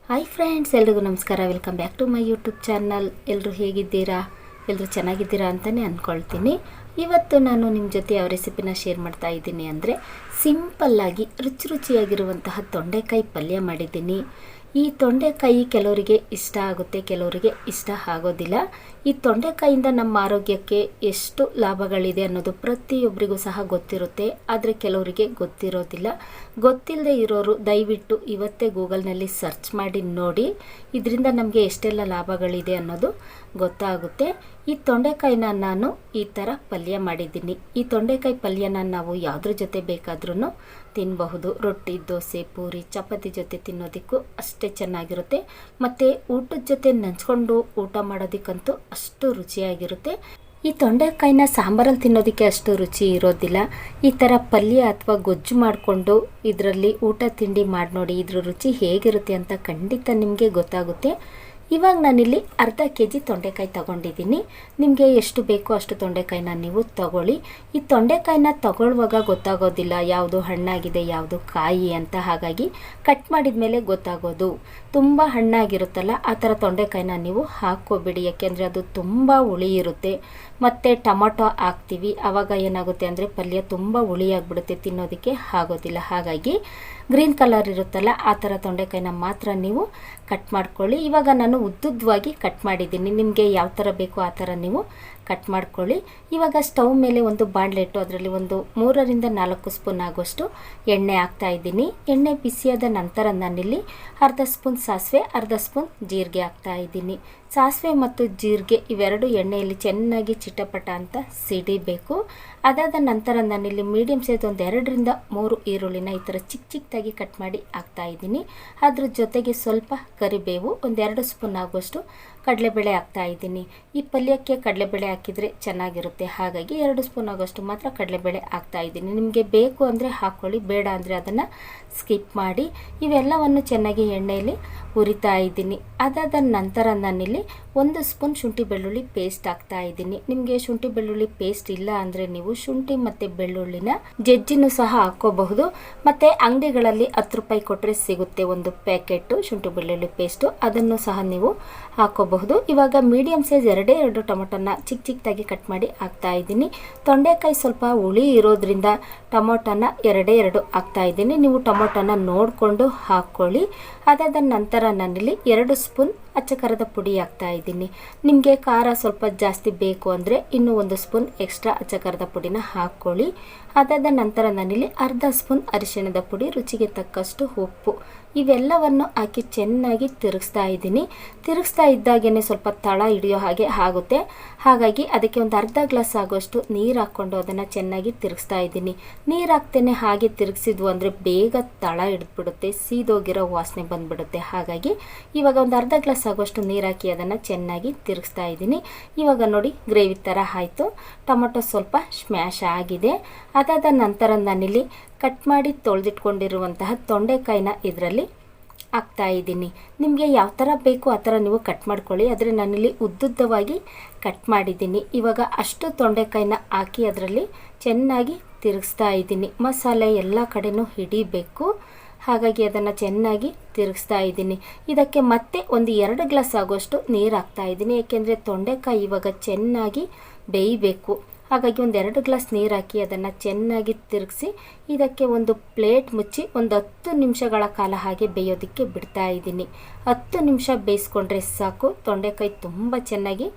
Hi friends, ಎಲ್ರಿಗೂ ನಮಸ್ಕಾರ. Welcome back to my YouTube channel. ಎಲ್ಲರೂ ಹೇಗಿದ್ದೀರಾ? ಎಲ್ಲರೂ ಚೆನ್ನಾಗಿದ್ದೀರಾ ಅಂತಲೇ ಅಂದ್ಕೊಳ್ತೀನಿ. ಇವತ್ತು ನಾನು ನಿಮ್ಮ ಜೊತೆ ಯಾವ ರೆಸಿಪಿನ ಶೇರ್ ಮಾಡ್ತಾ ಇದ್ದೀನಿ ಅಂದರೆ, ಸಿಂಪಲ್ಲಾಗಿ ರುಚಿಯಾಗಿರುವಂತಹ ತೊಂಡೆಕಾಯಿ ಪಲ್ಯ ಮಾಡಿದ್ದೀನಿ. ಈ ತೊಂಡೆಕಾಯಿ ಕೆಲವರಿಗೆ ಇಷ್ಟ ಆಗುತ್ತೆ, ಕೆಲವರಿಗೆ ಇಷ್ಟ ಆಗೋದಿಲ್ಲ. ಈ ತೊಂಡೆಕಾಯಿಂದ ನಮ್ಮ ಆರೋಗ್ಯಕ್ಕೆ ಎಷ್ಟು ಲಾಭಗಳಿದೆ ಅನ್ನೋದು ಪ್ರತಿಯೊಬ್ಬರಿಗೂ ಸಹ ಗೊತ್ತಿರುತ್ತೆ. ಆದರೆ ಕೆಲವರಿಗೆ ಗೊತ್ತಿರೋದಿಲ್ಲ. ಗೊತ್ತಿಲ್ಲದೆ ಇರೋರು ದಯವಿಟ್ಟು ಇವತ್ತೇ ಗೂಗಲ್ನಲ್ಲಿ ಸರ್ಚ್ ಮಾಡಿ ನೋಡಿ. ಇದರಿಂದ ನಮಗೆ ಎಷ್ಟೆಲ್ಲ ಲಾಭಗಳಿದೆ ಅನ್ನೋದು ಗೊತ್ತಾಗುತ್ತೆ. ಈ ತೊಂಡೆಕಾಯಿನ ನಾನು ಈ ಥರ ಪಲ್ಯ ಮಾಡಿದ್ದೀನಿ. ಈ ತೊಂಡೆಕಾಯಿ ಪಲ್ಯನ ನಾವು ಯಾವುದ್ರ ಜೊತೆ ಬೇಕಾದ್ರೂ ತಿನ್ನಬಹುದು. ರೊಟ್ಟಿ, ದೋಸೆ, ಪೂರಿ, ಚಪಾತಿ ಜೊತೆ ತಿನ್ನೋದಕ್ಕೂ ಅಷ್ಟೇ ಚೆನ್ನಾಗಿರುತ್ತೆ. ಮತ್ತು ಊಟದ ಜೊತೆ ನೆಂಚ್ಕೊಂಡು ಊಟ ಮಾಡೋದಕ್ಕಂತೂ ಅಷ್ಟು ರುಚಿಯಾಗಿರುತ್ತೆ. ಈ ತೊಂಡೆಕಾಯಿನ ಸಾಂಬಾರಲ್ಲಿ ತಿನ್ನೋದಕ್ಕೆ ಅಷ್ಟು ರುಚಿ ಇರೋದಿಲ್ಲ. ಈ ಥರ ಪಲ್ಯ ಅಥವಾ ಗೊಜ್ಜು ಮಾಡಿಕೊಂಡು ಇದರಲ್ಲಿ ಊಟ ತಿಂಡಿ ಮಾಡಿ ನೋಡಿ, ಇದ್ರ ರುಚಿ ಹೇಗಿರುತ್ತೆ ಅಂತ ಖಂಡಿತ ನಿಮಗೆ ಗೊತ್ತಾಗುತ್ತೆ. ಇವಾಗ ನಾನಿಲ್ಲಿ ಅರ್ಧ ಕೆಜಿ ತೊಂಡೆಕಾಯಿ ತಗೊಂಡಿದ್ದೀನಿ. ನಿಮಗೆ ಎಷ್ಟು ಬೇಕೋ ಅಷ್ಟು ತೊಂಡೆಕಾಯಿನ ನೀವು ತಗೊಳ್ಳಿ. ಈ ತೊಂಡೆಕಾಯಿನ ತಗೊಳ್ಳುವಾಗ ಗೊತ್ತಾಗೋದಿಲ್ಲ ಯಾವುದು ಹಣ್ಣಾಗಿದೆ ಯಾವುದು ಕಾಯಿ ಅಂತ. ಹಾಗಾಗಿ ಕಟ್ ಮಾಡಿದ ಮೇಲೆ ಗೊತ್ತಾಗೋದು. ತುಂಬ ಹಣ್ಣಾಗಿರುತ್ತಲ್ಲ ಆ ಥರ ತೊಂಡೆಕಾಯಿನ ನೀವು ಹಾಕ್ಕೋಬೇಡಿ, ಯಾಕೆಂದರೆ ಅದು ತುಂಬ ಹುಳಿ ಇರುತ್ತೆ. ಮತ್ತು ಟೊಮೊಟೊ ಹಾಕ್ತೀವಿ, ಆವಾಗ ಏನಾಗುತ್ತೆ ಅಂದರೆ ಪಲ್ಯ ತುಂಬ ಹುಳಿಯಾಗಿಬಿಡುತ್ತೆ, ತಿನ್ನೋದಕ್ಕೆ ಆಗೋದಿಲ್ಲ. ಹಾಗಾಗಿ ಗ್ರೀನ್ ಕಲರ್ ಇರುತ್ತಲ್ಲ ಆ ಥರ ತೊಂಡೆಕಾಯಿನ ಮಾತ್ರ ನೀವು ಕಟ್ ಮಾಡ್ಕೊಳ್ಳಿ. ಇವಾಗ ನಾನು ಉದ್ದುದ್ದವಾಗಿ ಕಟ್ ಮಾಡಿದ್ದೀನಿ. ನಿಮಗೆ ಯಾವ ಥರ ಬೇಕೋ ಆ ಥರ ನೀವು ಕಟ್ ಮಾಡ್ಕೊಳ್ಳಿ. ಇವಾಗ ಸ್ಟವ್ ಮೇಲೆ ಒಂದು ಬಾಣಲೆ ಇಟ್ಟು ಅದರಲ್ಲಿ ಒಂದು 3ರಿಂದ 4 ಸ್ಪೂನ್ ಆಗುವಷ್ಟು ಎಣ್ಣೆ ಹಾಕ್ತಾ ಇದ್ದೀನಿ. ಎಣ್ಣೆ ಬಿಸಿಯಾದ ನಂತರ ನಾನಿಲ್ಲಿ ಅರ್ಧ ಸ್ಪೂನ್ ಸಾಸಿವೆ, ಅರ್ಧ ಸ್ಪೂನ್ ಜೀರಿಗೆ ಹಾಕ್ತಾ ಇದ್ದೀನಿ. ಸಾಸಿವೆ ಮತ್ತು ಜೀರಿಗೆ ಇವೆರಡು ಎಣ್ಣೆಯಲ್ಲಿ ಚೆನ್ನಾಗಿ ಚಿಟಪಟ ಅಂತ ಸಿಡಿಬೇಕು. ಅದಾದ ನಂತರ ನಾನಿಲ್ಲಿ ಮೀಡಿಯಮ್ ಸೈಜ್ ಒಂದು 2ರಿಂದ 3 ಈರುಳ್ಳಿನ ಈ ಥರ ಚಿಕ್ಕದಾಗಿ ಕಟ್ ಮಾಡಿ ಹಾಕ್ತಾ ಇದ್ದೀನಿ. ಅದ್ರ ಜೊತೆಗೆ ಸ್ವಲ್ಪ ಕರಿಬೇವು, ಒಂದು 2 ಸ್ಪೂನ್ ಆಗುವಷ್ಟು ಕಡಲೆಬೇಳೆ ಹಾಕ್ತಾ ಇದ್ದೀನಿ. ಈ ಪಲ್ಯಕ್ಕೆ ಕಡಲೆಬೇಳೆ ಹಾಕಿದರೆ ಚೆನ್ನಾಗಿರುತ್ತೆ. ಹಾಗಾಗಿ 2 ಸ್ಪೂನ್ ಆಗೋಷ್ಟು ಮಾತ್ರ ಕಡಲೆಬೇಳೆ ಹಾಕ್ತಾ ಇದ್ದೀನಿ. ನಿಮಗೆ ಬೇಕು ಅಂದರೆ ಹಾಕ್ಕೊಳ್ಳಿ, ಬೇಡ ಅಂದರೆ ಅದನ್ನು ಸ್ಕಿಪ್ ಮಾಡಿ. ಇವೆಲ್ಲವನ್ನು ಚೆನ್ನಾಗಿ ಎಣ್ಣೆಯಲ್ಲಿ ಹುರಿತಾ ಇದ್ದೀನಿ. ಅದಾದ ನಂತರ ನಾನಿಲ್ಲಿ 1 ಸ್ಪೂನ್ ಶುಂಠಿ ಬೆಳ್ಳುಳ್ಳಿ ಪೇಸ್ಟ್ ಹಾಕ್ತಾ ಇದ್ದೀನಿ. ನಿಮಗೆ ಶುಂಠಿ ಬೆಳ್ಳುಳ್ಳಿ ಪೇಸ್ಟ್ ಇಲ್ಲ ಅಂದರೆ ನೀವು ಶುಂಠಿ ಮತ್ತು ಬೆಳ್ಳುಳ್ಳಿನ ಜಜ್ಜಿನೂ ಸಹ ಹಾಕ್ಕೋಬಹುದು. ಮತ್ತು ಅಂಗಡಿಗಳಲ್ಲಿ 10 ರೂಪಾಯಿ ಕೊಟ್ಟರೆ ಸಿಗುತ್ತೆ ಒಂದು ಪ್ಯಾಕೆಟು ಶುಂಠಿ ಬೆಳ್ಳುಳ್ಳಿ ಪೇಸ್ಟು, ಅದನ್ನು ಸಹ ನೀವು ಹಾಕ್ಕೋಬಹುದು. ಇವಾಗ ಮೀಡಿಯಮ್ ಸೈಜ್ 2 ಟೊಮೊಟೊನ ಚಿಕ್ಕದಾಗಿ ಕಟ್ ಮಾಡಿ ಹಾಕ್ತಾ ಇದ್ದೀನಿ. ತೊಂಡೆಕಾಯಿ ಸ್ವಲ್ಪ ಹುಳಿ ಇರೋದ್ರಿಂದ ಟೊಮೊಟೊನ 2 ಹಾಕ್ತಾ ಇದ್ದೀನಿ. ನೀವು ಟೊಮೊಟೊನ ನೋಡಿಕೊಂಡು ಹಾಕ್ಕೊಳ್ಳಿ. ಅದಾದ ನಂತರ ನಾನಿಲ್ಲಿ 2 ಸ್ಪೂನ್ ಅಚ್ಚ ಖಾರದ ಪುಡಿ ಹಾಕ್ತಾ ಇದ್ದೀನಿ. ನಿಮಗೆ ಖಾರ ಸ್ವಲ್ಪ ಜಾಸ್ತಿ ಬೇಕು ಅಂದರೆ ಇನ್ನೂ 1 ಸ್ಪೂನ್ ಎಕ್ಸ್ಟ್ರಾ ಅಚ್ಚ ಖಾರದ ಪುಡಿನ ಹಾಕ್ಕೊಳ್ಳಿ. ಅದಾದ ನಂತರ ನಾನಿಲ್ಲಿ ಅರ್ಧ ಸ್ಪೂನ್ ಅರಿಶಿಣದ ಪುಡಿ, ರುಚಿಗೆ ತಕ್ಕಷ್ಟು ಉಪ್ಪು, ಇವೆಲ್ಲವನ್ನು ಹಾಕಿ ಚೆನ್ನಾಗಿ ತಿರುಗಿಸ್ತಾ ಇದ್ದೀನಿ. ತಿರುಗಿಸ್ತಾ ಇದ್ದಾಗೇ ಸ್ವಲ್ಪ ತಳ ಹಿಡಿಯೋ ಹಾಗೆ ಆಗುತ್ತೆ. ಹಾಗಾಗಿ ಅದಕ್ಕೆ ಒಂದು ಅರ್ಧ ಗ್ಲಾಸ್ ಆಗೋಷ್ಟು ನೀರು ಹಾಕ್ಕೊಂಡು ಅದನ್ನು ಚೆನ್ನಾಗಿ ತಿರುಗಿಸ್ತಾ ಇದ್ದೀನಿ. ನೀರು ಹಾಕ್ತೇನೆ ಹಾಗೆ ತಿರುಗಿಸಿದ್ವು ಅಂದರೆ ಬೇಗ ತಳ ಹಿಡಿದ್ಬಿಡುತ್ತೆ, ಸೀದೋಗಿರೋ ವಾಸನೆ ಬಂದುಬಿಡುತ್ತೆ. ಹಾಗಾಗಿ ಇವಾಗ ಒಂದು ಅರ್ಧ ಗ್ಲಾಸ್ ಆಗೋಷ್ಟು ನೀರು ಹಾಕಿ ಅದನ್ನು ಚೆನ್ನಾಗಿ ತಿರುಗಿಸ್ತಾ ಇದ್ದೀನಿ. ಇವಾಗ ನೋಡಿ ಗ್ರೇವಿ ಥರ ಆಯಿತು. ಟೊಮೊಟೊ ಸ್ವಲ್ಪ ಸ್ಮ್ಯಾಶ್ ಆಗಿದೆ. ಅದಾದ ನಂತರ ನಾನಿಲ್ಲಿ ಕಟ್ ಮಾಡಿ ತೊಳೆದಿಟ್ಕೊಂಡಿರುವಂತಹ ತೊಂಡೆಕಾಯಿನ ಇದರಲ್ಲಿ ಹಾಕ್ತಾ ಇದ್ದೀನಿ. ನಿಮಗೆ ಯಾವ ಥರ ಬೇಕು ಆ ಥರ ನೀವು ಕಟ್ ಮಾಡ್ಕೊಳ್ಳಿ, ಆದರೆ ನಾನಿಲ್ಲಿ ಉದ್ದುದ್ದವಾಗಿ ಕಟ್ ಮಾಡಿದ್ದೀನಿ. ಇವಾಗ ಅಷ್ಟು ತೊಂಡೆಕಾಯಿನ ಹಾಕಿ ಅದರಲ್ಲಿ ಚೆನ್ನಾಗಿ ತಿರುಗಿಸ್ತಾ ಇದ್ದೀನಿ. ಮಸಾಲೆ ಎಲ್ಲ ಕಡೆನೂ ಹಿಡಿಬೇಕು. ಹಾಗಾಗಿ ಅದನ್ನು ಚೆನ್ನಾಗಿ ತಿರುಗಿಸ್ತಾ ಇದ್ದೀನಿ. ಇದಕ್ಕೆ ಮತ್ತೆ ಒಂದು 2 ಗ್ಲಾಸ್ ಆಗೋಷ್ಟು ನೀರು ಹಾಕ್ತಾ ಇದ್ದೀನಿ, ಏಕೆಂದರೆ ತೊಂಡೆಕಾಯಿ ಇವಾಗ ಚೆನ್ನಾಗಿ ಬೇಯಬೇಕು. ಹಾಗಾಗಿ ಒಂದು 2 ಗ್ಲಾಸ್ ನೀರು ಹಾಕಿ ಅದನ್ನು ಚೆನ್ನಾಗಿ ತಿರುಗಿಸಿ ಇದಕ್ಕೆ ಒಂದು ಪ್ಲೇಟ್ ಮುಚ್ಚಿ ಒಂದು 10 ನಿಮಿಷಗಳ ಕಾಲ ಹಾಗೆ ಬೇಯೋದಕ್ಕೆ ಬಿಡ್ತಾ ಇದ್ದೀನಿ. 10 ನಿಮಿಷ ಬೇಯಿಸ್ಕೊಂಡ್ರೆ ಸಾಕು, ತೊಂಡೆಕಾಯಿ ತುಂಬ ಚೆನ್ನಾಗಿ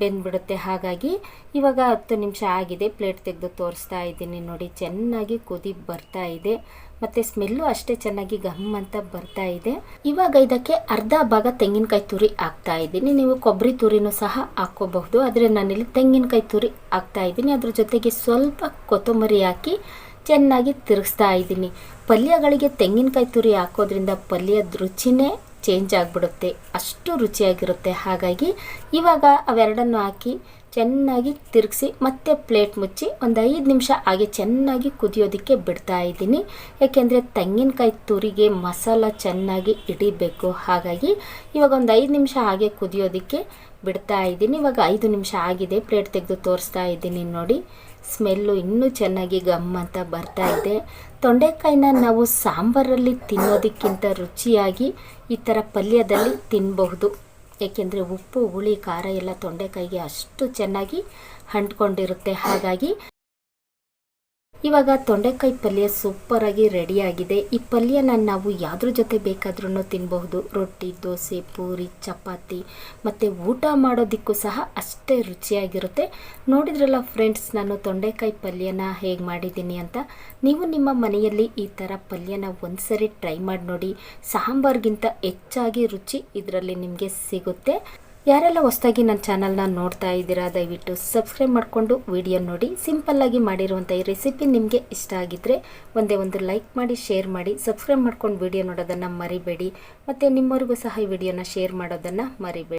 ಬೆಂದ್ಬಿಡುತ್ತೆ. ಹಾಗಾಗಿ ಇವಾಗ 10 ನಿಮಿಷ ಆಗಿದೆ. ಪ್ಲೇಟ್ ತೆಗೆದು ತೋರಿಸ್ತಾ ಇದ್ದೀನಿ ನೋಡಿ, ಚೆನ್ನಾಗಿ ಕುದಿ ಬರ್ತಾ ಇದೆ. ಮತ್ತು ಸ್ಮೆಲ್ಲು ಅಷ್ಟೇ ಚೆನ್ನಾಗಿ ಘಮ್ ಅಂತ ಬರ್ತಾ ಇದೆ. ಇವಾಗ ಇದಕ್ಕೆ ಅರ್ಧ ಭಾಗ ತೆಂಗಿನಕಾಯಿ ತುರಿ ಹಾಕ್ತಾ ಇದ್ದೀನಿ. ನೀವು ಕೊಬ್ಬರಿ ತುರಿನೂ ಸಹ ಹಾಕ್ಕೋಬಹುದು, ಆದರೆ ನಾನಿಲ್ಲಿ ತೆಂಗಿನಕಾಯಿ ತುರಿ ಹಾಕ್ತಾ ಇದ್ದೀನಿ. ಅದ್ರ ಜೊತೆಗೆ ಸ್ವಲ್ಪ ಕೊತ್ತಂಬರಿ ಹಾಕಿ ಚೆನ್ನಾಗಿ ತಿರುಗಿಸ್ತಾ ಇದ್ದೀನಿ. ಪಲ್ಯಗಳಿಗೆ ತೆಂಗಿನಕಾಯಿ ತುರಿ ಹಾಕೋದ್ರಿಂದ ಪಲ್ಯದ ರುಚಿನೇ ಚೇಂಜ್ ಆಗಿಬಿಡುತ್ತೆ, ಅಷ್ಟು ರುಚಿಯಾಗಿರುತ್ತೆ. ಹಾಗಾಗಿ ಇವಾಗ ಅವೆರಡನ್ನು ಹಾಕಿ ಚೆನ್ನಾಗಿ ತಿರುಗಿಸಿ ಮತ್ತೆ ಪ್ಲೇಟ್ ಮುಚ್ಚಿ ಒಂದು 5 ನಿಮಿಷ ಹಾಗೆ ಚೆನ್ನಾಗಿ ಕುದಿಯೋದಕ್ಕೆ ಬಿಡ್ತಾ ಇದ್ದೀನಿ. ಯಾಕೆಂದರೆ ತೆಂಗಿನಕಾಯಿ ತುರಿಗೆ ಮಸಾಲ ಚೆನ್ನಾಗಿ ಹಿಡಿಬೇಕು. ಹಾಗಾಗಿ ಇವಾಗ ಒಂದು 5 ನಿಮಿಷ ಹಾಗೆ ಕುದಿಯೋದಕ್ಕೆ ಬಿಡ್ತಾ ಇದ್ದೀನಿ. ಇವಾಗ 5 ನಿಮಿಷ ಆಗಿದೆ. ಪ್ಲೇಟ್ ತೆಗೆದು ತೋರಿಸ್ತಾ ಇದ್ದೀನಿ ನೋಡಿ, ಸ್ಮೆಲ್ಲು ಇನ್ನೂ ಚೆನ್ನಾಗಿ ಗಮ್ ಅಂತ ಬರ್ತಾ ಇದೆ. ತೊಂಡೆಕಾಯಿನ ನಾವು ಸಾಂಬಾರಲ್ಲಿ ತಿನ್ನೋದಕ್ಕಿಂತ ರುಚಿಯಾಗಿ ಈ ಥರ ಪಲ್ಯದಲ್ಲಿ ತಿನ್ನಬಹುದು. ಏಕೆಂದರೆ ಉಪ್ಪು ಹುಳಿ ಖಾರ ಎಲ್ಲ ತೊಂಡೆಕಾಯಿಗೆ ಅಷ್ಟು ಚೆನ್ನಾಗಿ ಅಂಟ್ಕೊಂಡಿರುತ್ತೆ. ಹಾಗಾಗಿ ಇವಾಗ ತೊಂಡೆಕಾಯಿ ಪಲ್ಯ ಸೂಪರಾಗಿ ರೆಡಿಯಾಗಿದೆ. ಈ ಪಲ್ಯನ ನಾವು ಯಾವುದ್ರ ಜೊತೆ ಬೇಕಾದ್ರೂ ತಿನ್ನಬಹುದು. ರೊಟ್ಟಿ, ದೋಸೆ, ಪೂರಿ, ಚಪಾತಿ ಮತ್ತು ಊಟ ಮಾಡೋದಕ್ಕೂ ಸಹ ಅಷ್ಟೇ ರುಚಿಯಾಗಿರುತ್ತೆ. ನೋಡಿದ್ರಲ್ಲ ಫ್ರೆಂಡ್ಸ್, ನಾನು ತೊಂಡೆಕಾಯಿ ಪಲ್ಯನ ಹೇಗೆ ಮಾಡಿದ್ದೀನಿ ಅಂತ. ನೀವು ನಿಮ್ಮ ಮನೆಯಲ್ಲಿ ಈ ಥರ ಪಲ್ಯನ ಒಂದ್ಸರಿ ಟ್ರೈ ಮಾಡಿ ನೋಡಿ. ಸಾಂಬಾರ್ಗಿಂತ ಹೆಚ್ಚಾಗಿ ರುಚಿ ಇದರಲ್ಲಿ ನಿಮಗೆ ಸಿಗುತ್ತೆ. ಯಾರೆಲ್ಲ ಹೊಸದಾಗಿ ನನ್ನ ಚಾನಲ್ನ ನೋಡ್ತಾ ಇದ್ದೀರಾ, ದಯವಿಟ್ಟು ಸಬ್ಸ್ಕ್ರೈಬ್ ಮಾಡಿಕೊಂಡು ವಿಡಿಯೋ ನೋಡಿ. ಸಿಂಪಲ್ಲಾಗಿ ಮಾಡಿರುವಂಥ ಈ ರೆಸಿಪಿ ನಿಮಗೆ ಇಷ್ಟ ಆಗಿದ್ದರೆ ಒಂದೇ ಒಂದು ಲೈಕ್ ಮಾಡಿ, ಶೇರ್ ಮಾಡಿ, ಸಬ್ಸ್ಕ್ರೈಬ್ ಮಾಡ್ಕೊಂಡು ವಿಡಿಯೋ ನೋಡೋದನ್ನು ಮರಿಬೇಡಿ. ಮತ್ತು ನಿಮ್ಮವರಿಗೂ ಸಹ ಈ ವಿಡಿಯೋನ ಶೇರ್ ಮಾಡೋದನ್ನು ಮರಿಬೇಡಿ.